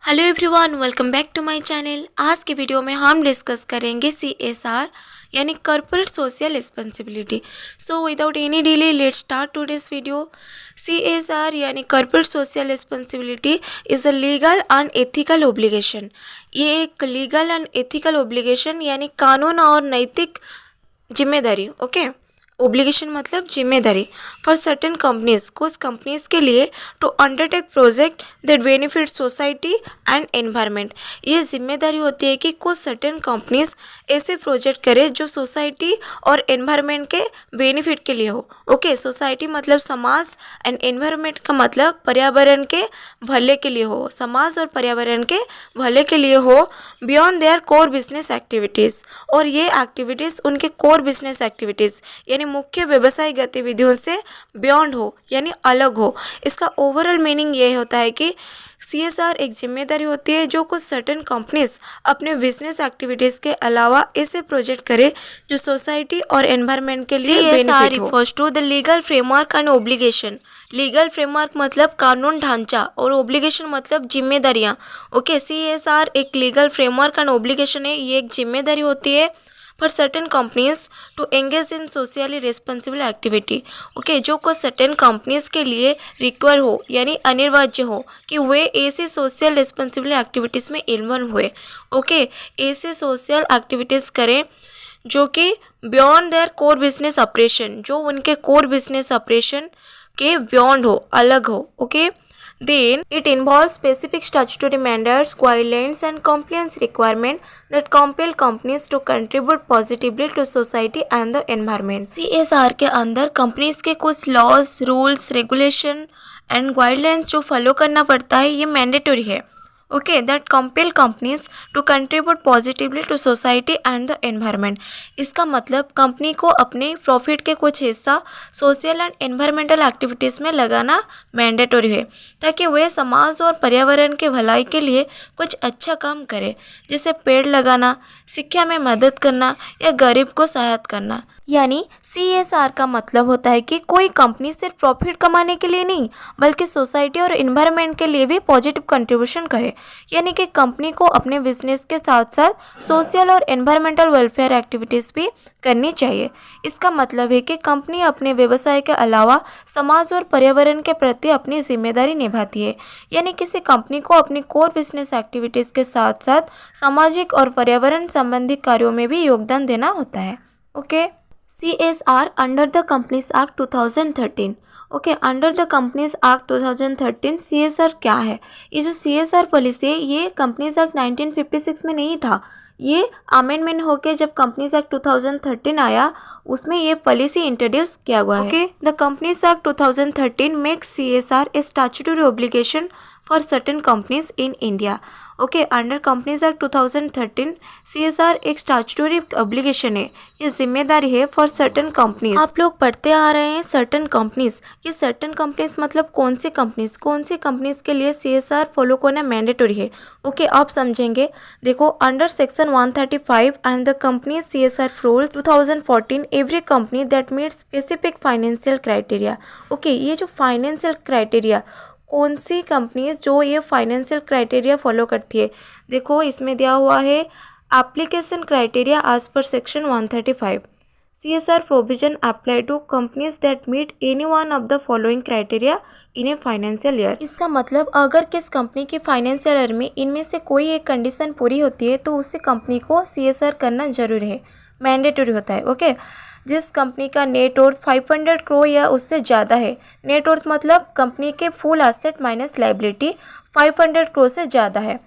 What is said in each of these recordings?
Hello everyone, welcome back to my channel. आज के video में हम डिस्कस करेंगे CSR यानी corporate social responsibility. So without any delay let's start today's video. CSR यानी corporate social responsibility is a legal and ethical obligation. ये एक legal and ethical obligation यानी कानून और नैतिक जिम्मेदारी। ओके, ओब्लिगेशन मतलब जिम्मेदारी फॉर सर्टेन कंपनीज, कुछ कंपनीज के लिए to undertake project that benefit society and environment. ये जिम्मेदारी होती है कि कुछ सर्टेन कंपनीज ऐसे प्रोजेक्ट करें जो सोसाइटी और एनवायरनमेंट के बेनिफिट के लिए हो। ओके, सोसाइटी मतलब समाज एंड एनवायरनमेंट का मतलब पर्यावरण के भले के लिए हो, समाज और पर्यावरण के भले के लिए हो, beyond their core business activities. और ये एक्टिविटीज़ उनके कोर बिजनेस एक्टिविटीज़ यानी मुख्य व्यवसाय गतिविधियों से बियॉन्ड हो यानी अलग हो। इसका ओवरऑल मीनिंग ये होता है कि CSR एक जिम्मेदारी होती है जो कुछ सर्टेन कंपनीज अपने बिजनेस एक्टिविटीज़ के अलावा ऐसे प्रोजेक्ट करें जो सोसाइटी और एनवायरनमेंट के लिए बेनिफिट हो। Refers to the legal framework and obligation. Legal framework मतलब कानून ढांचा और ओब्लिगेशन मतलब जिम्मेदारियाँ। ओके, CSR एक लीगल फ्रेमवर्क एंड ओब्लिगेशन है। ये एक जिम्मेदारी होती है for certain companies to engage in socially responsible activity. Okay, जो कुछ सर्टेन कंपनीज के लिए रिक्वायर हो यानी अनिवार्य हो कि वे ऐसी सोशल रिस्पॉन्सिबल एक्टिविटीज़ में इन्वॉल्व हुए। ओके, ऐसे सोशल एक्टिविटीज़ करें जो कि beyond their core business operation, जो उनके कोर बिजनेस ऑपरेशन के बियॉन्ड हो, अलग हो। Okay, then it involves specific statutory mandates, guidelines and compliance requirements that compel companies to contribute positively to society and the environment। CSR के अंदर companies के कुछ laws, rules, regulation and guidelines जो follow करना पड़ता है, ये मैंडेटरी है। Okay, that compel companies to contribute positively to society and the environment. इसका मतलब कंपनी को अपने प्रॉफिट के कुछ हिस्सा सोशल एंड एनवायरमेंटल एक्टिविटीज़ में लगाना मैंडेटरी है ताकि वे समाज और पर्यावरण के भलाई के लिए कुछ अच्छा काम करें, जैसे पेड़ लगाना, शिक्षा में मदद करना या गरीब को सहायता करना। यानी CSR का मतलब होता है कि कोई कंपनी सिर्फ प्रॉफिट कमाने के लिए नहीं बल्कि सोसाइटी और इन्वायरमेंट के लिए भी पॉजिटिव कंट्रीब्यूशन करे। यानी कि कंपनी को अपने बिजनेस के साथ साथ सोशल और एनवायरमेंटल वेलफेयर एक्टिविटीज़ भी करनी चाहिए। इसका मतलब है कि कंपनी अपने व्यवसाय के अलावा समाज और पर्यावरण के प्रति अपनी जिम्मेदारी निभाती है। यानी किसी कंपनी को अपनी कोर बिजनेस एक्टिविटीज़ के साथ साथ सामाजिक और पर्यावरण संबंधी कार्यों में भी योगदान देना होता है। Okay, CSR under the companies act 2013। Okay, under the companies act 2013 CSR क्या है? ये जो CSR पॉलिसी है ये कंपनीज एक्ट 1956 में नहीं था, ये अमेंडमेंट होके जब कंपनीज एक्ट 2013 आया उसमें ये पॉलिसी इंट्रोड्यूस किया हुआ है। Okay, the companies act 2013 makes CSR A statutory obligation for certain companies in India. Okay, under companies act 2013 CSR एक स्टैट्यूटरी ऑब्लिगेशन है, ये जिम्मेदारी है फॉर सर्टेन कंपनीज। आप लोग पढ़ते आ रहे हैं सर्टेन कंपनीज। ये सर्टेन कंपनीज मतलब कौन सी कंपनीज के लिए CSR फॉलो करना मैंडेटरी है। ओके, आप समझेंगे। देखो, under section 135 and the companies CSR rules 2014 every company that meet specific financial criteria. Okay, ये जो फाइनेंशियल क्राइटेरिया, कौन सी कंपनीज जो ये फाइनेंशियल क्राइटेरिया फॉलो करती है, देखो इसमें दिया हुआ है application criteria as per section 135। CSR provision apply to companies that meet any one of the following criteria in a financial year. इसका मतलब अगर किस कंपनी की फाइनेंशियल ईयर में इनमें से कोई एक कंडीशन पूरी होती है तो उससे कंपनी को CSR करना जरूरी है, मैंडेटरी होता है। ओके, जिस कंपनी का नेट वर्थ 500 करोड़ या उससे ज़्यादा है, नेट वर्थ मतलब कंपनी के full asset minus liability 500 crore से ज़्यादा है।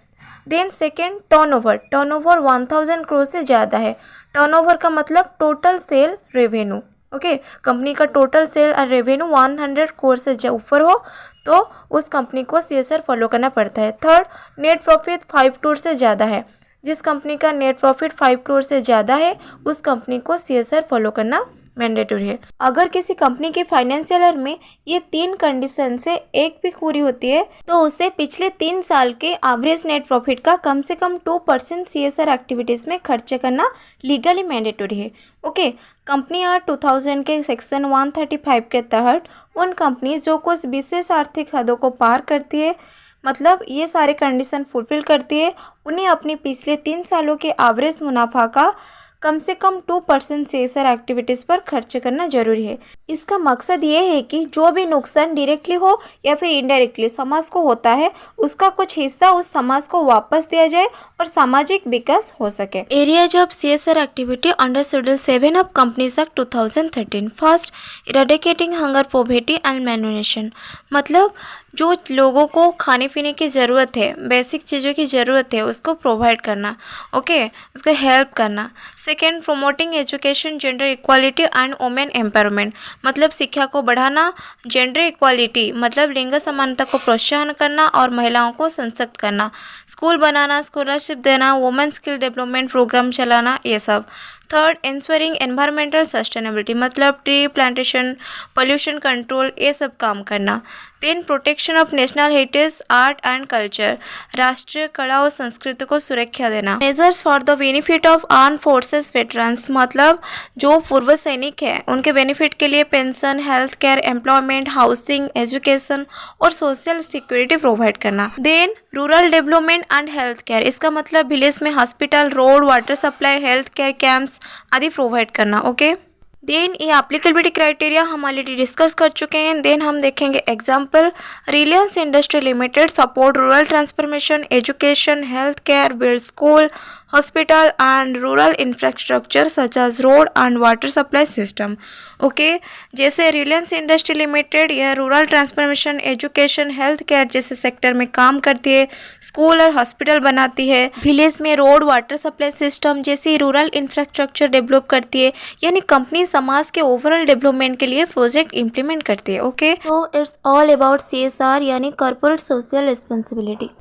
देन सेकेंड, टर्नओवर 1000 करोड़ से ज़्यादा है। टर्नओवर का मतलब total sale revenue. Okay, company का टोटल सेल और रेवेन्यू 100 करोड़ से ऊपर हो तो उस कंपनी को CSR फॉलो करना पड़ता है। थर्ड, नेट प्रॉफिट 5 करोड़ से ज़्यादा है। जिस कंपनी का नेट प्रॉफिट 5 करोड़ से ज़्यादा है उस कंपनी को CSR फॉलो करना मैंडेटरी है। अगर किसी कंपनी की फाइनेंशियल ईयर में ये 3 कंडीशन से एक भी पूरी होती है तो उसे पिछले 3 साल के एवरेज नेट प्रॉफिट का कम से कम 2% CSR एक्टिविटीज़ में खर्च करना लीगली मैंडेटरी है। ओके, कंपनी एक्ट 2000 के सेक्शन 135 के तहत उन कंपनी जो कुछ विशेष आर्थिक हदों को पार करती है मतलब ये सारे कंडीशन फुलफिल करती है, उन्हें अपने पिछले 3 सालों के एवरेज मुनाफा का कम से कम 2% CSR एक्टिविटीज़ पर खर्च करना जरूरी है। इसका मकसद ये है कि जो भी नुकसान डायरेक्टली हो या फिर इनडायरेक्टली समाज को होता है, उसका कुछ हिस्सा उस समाज को वापस दिया जाए और सामाजिक विकास हो सके। Areas of CSR activity under schedule 7 of companies act 2013। First, eradicating hunger, poverty and malnutrition. मतलब जो लोगों को खाने पीने की ज़रूरत है, बेसिक चीज़ों की ज़रूरत है, उसको प्रोवाइड करना, ओके, उसको हेल्प करना। Second, promoting education, gender equality and women empowerment. मतलब शिक्षा को बढ़ाना, जेंडर इक्वालिटी मतलब लिंग समानता को प्रोत्साहन करना और महिलाओं को सशक्त करना। स्कूल बनाना, स्कॉलरशिप देना, वुमेन स्किल डेवलपमेंट प्रोग्राम चलाना, ये सब। थर्ड, इंश्योरिंग एनवायरमेंटल सस्टेनेबिलिटी मतलब ट्री प्लांटेशन, पोल्यूशन कंट्रोल, ये सब काम करना। Then protection of national heritage, art and culture, राष्ट्रीय कला और संस्कृति को सुरक्षा देना। Measures for the benefit of arm forces veterans मतलब जो पूर्व सैनिक हैं उनके बेनिफिट के लिए pension, health care, employment, housing, education और सोशल सिक्योरिटी प्रोवाइड करना। Then rural development and health care, इसका मतलब विलेज में hospital, road, water supply, health care camps आदि प्रोवाइड करना, ओके। देन ये एप्लीकेबिलिटी क्राइटेरिया हम ऑलरेडी डिस्कस कर चुके हैं। देन हम देखेंगे example, Reliance industry limited support rural transformation, education, health care, build school, hospital and rural infrastructure such as road and water supply system, okay. जैसे Reliance industry limited यह rural transformation, education, health care जैसे sector में काम करती है, school और hospital बनाती है, विलेज में रोड, वाटर सप्लाई सिस्टम जैसी रूरल इंफ्रास्ट्रक्चर डेवलप करती है, यानी कंपनी समाज के ओवरऑल डेवलपमेंट के लिए प्रोजेक्ट इंप्लीमेंट करती है, okay. So it's all about CSR यानी कॉर्पोरेट सोशल रिस्पॉन्सिबिलिटी।